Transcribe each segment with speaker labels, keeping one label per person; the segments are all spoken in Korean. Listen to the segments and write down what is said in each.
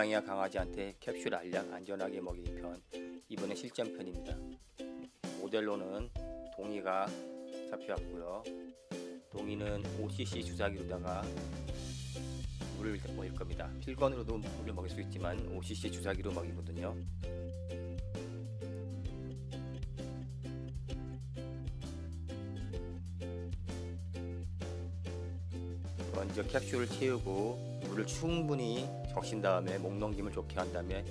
Speaker 1: 고양이와 강아지한테 캡슐 알약 안전하게 먹이기 편, 이번에 실전편입니다. 모델로는 동이가 잡혀왔고요. 동이는 5cc 주사기로다가 물을 먹일 겁니다. 필건으로도 물을 먹일 수 있지만 5cc 주사기로 먹이거든요. 먼저 캡슐을 채우고 물을 충분히 적신 다음에 목 넘김을 좋게 한 다음에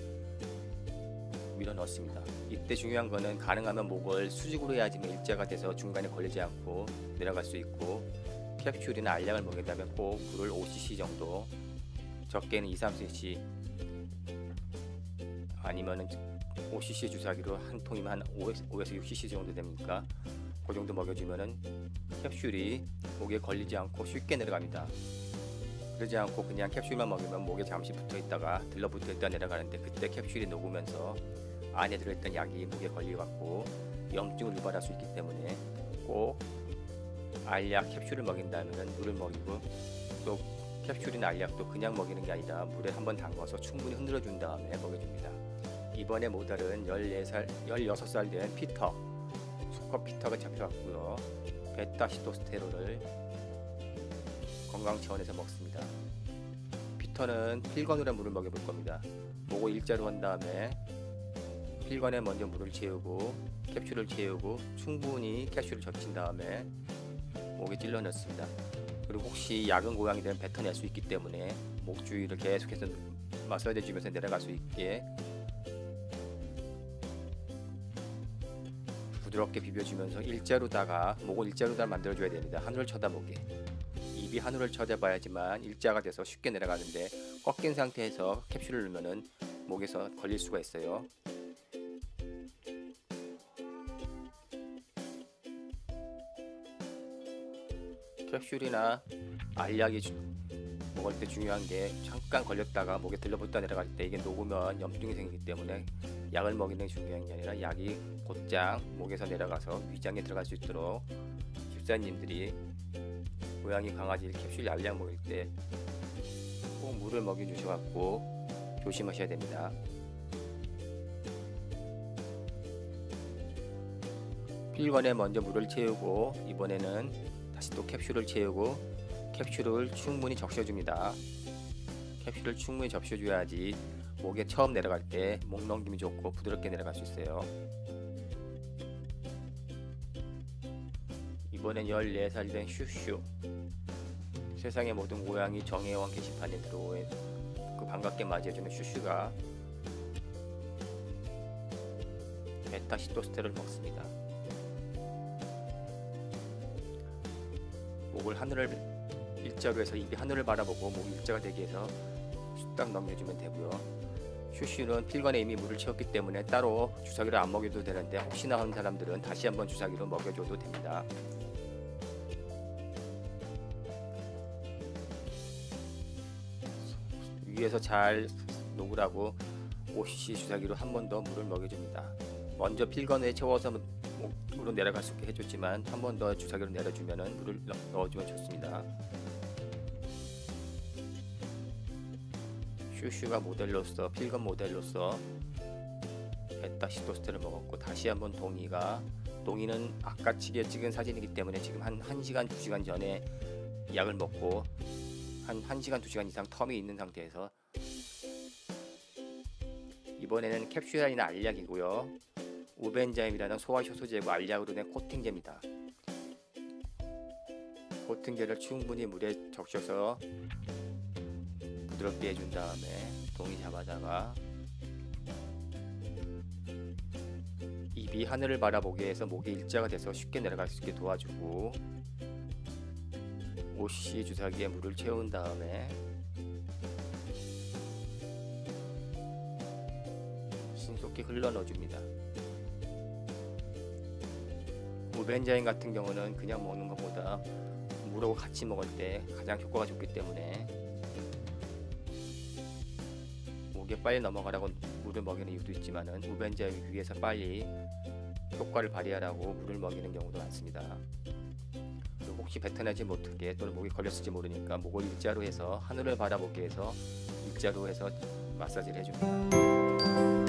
Speaker 1: 밀어 넣습니다. 이때 중요한 거는 가능하면 목을 수직으로 해야지만 일자가 돼서 중간에 걸리지 않고 내려갈 수 있고, 캡슐이나 알약을 먹인다면 꼭 물을 5cc 정도, 적게는 2-3cc 아니면은 5cc 주사기로 한 통이면 한 5에서 6cc 정도 됩니까? 그 정도 먹여주면은 캡슐이 목에 걸리지 않고 쉽게 내려갑니다. 그러지 않고 그냥 캡슐만 먹이면 목에 잠시 붙어 있다가 들러붙어 있다 내려가는데, 그때 캡슐이 녹으면서 안에 들어있던 약이 목에 걸려갖고 염증을 유발할 수 있기 때문에 꼭 알약 캡슐을 먹인다면 물을 먹이고, 또 캡슐이나 알약도 그냥 먹이는 게 아니라 물에 한번 담가서 충분히 흔들어 준 다음에 먹여줍니다. 이번에 모델은 16살 된 피터, 수컷 피터가 잡혀왔고요. 베타시토스테론을 건강 차원에서 먹습니다. 피터는 필건으로 물을 먹여볼 겁니다. 목을 일자로 한 다음에 필건에 먼저 물을 채우고 캡슐을 채우고 충분히 캡슐을 적신 다음에 목에 찔러 넣습니다. 그리고 혹시 약은 고양이 되면 뱉어낼 수 있기 때문에 목 주위를 계속해서 마사지 해주면서 내려갈 수 있게 부드럽게 비벼주면서 일자로다가 목을 일자로다 만들어줘야 됩니다. 하늘을 쳐다보게. 입이 하늘을 쳐다봐야지만 일자가 돼서 쉽게 내려가는데, 꺾인 상태에서 캡슐을 넣으면은 목에서 걸릴 수가 있어요. 캡슐이나 알약이 먹을 때 중요한 게, 잠깐 걸렸다가 목에 들러붙다 내려갈 때 이게 녹으면 염증이 생기기 때문에 약을 먹이는 게 중요한 게 아니라 약이 곧장 목에서 내려가서 위장에 들어갈 수 있도록 집사님들이 고양이 강아지 캡슐 알약 먹일 때 꼭 물을 먹여 주셔갖고 조심하셔야 됩니다. 필건에 먼저 물을 채우고 이번에는 다시 또 캡슐을 채우고 캡슐을 충분히 적셔줍니다. 캡슐을 충분히 적셔줘야지 목에 처음 내려갈 때 목 넘김이 좋고 부드럽게 내려갈 수 있어요. 이번엔 14살 된 슈슈, 세상의 모든 고양이 정혜원 게시판에 들어온 그 반갑게 맞이해주는 슈슈가 베타시토스테론을 먹습니다. 목을 하늘을 일자로 해서 입이 하늘을 바라보고 목이 일자가 되게 해서 딱 넘겨주면 되고요. 슈슈는 필건에 이미 물을 채웠기 때문에 따로 주사기로 안 먹여도 되는데, 혹시나 하는 사람들은 다시 한번 주사기로 먹여줘도 됩니다. 위에서 잘 녹으라고 5cc 주사기로 한 번 더 물을 먹여줍니다. 먼저 필건에 채워서 목으로 내려갈 수 있게 해줬지만 한 번 더 주사기로 내려주면 물을 넣어주면 좋습니다. 슈슈가 모델로서, 필건 모델로서 베타시토스테를 먹었고, 다시 한번 동이는 아까 찍은 사진이기 때문에 지금 한 1시간 2시간 전에 약을 먹고 한 1시간 2시간 이상 텀이 있는 상태에서, 이번에는 캡슐이나 알약이고요. 우벤자임이라는 소화효소제고 알약으로 된 코팅제입니다. 코팅제를 충분히 물에 적셔서 부드럽게 해준 다음에 동이 잡아다가 입이 하늘을 바라보게 해서 목이 일자가 돼서 쉽게 내려갈 수 있게 도와주고, 5cc 주사기에 물을 채운 다음에 신속히 흘러 넣어줍니다. 우벤자인 같은 경우는 그냥 먹는 것보다 물하고 같이 먹을 때 가장 효과가 좋기 때문에 목에 빨리 넘어가라고 물을 먹이는 이유도 있지만은 우벤자인 위에서 빨리 효과를 발휘하라고 물을 먹이는 경우도 많습니다. 혹시 뱉어내지 못하게 또는 목이 걸렸을지 모르니까 목을 일자로 해서 하늘을 바라보게 해서 일자로 해서 마사지를 해줍니다.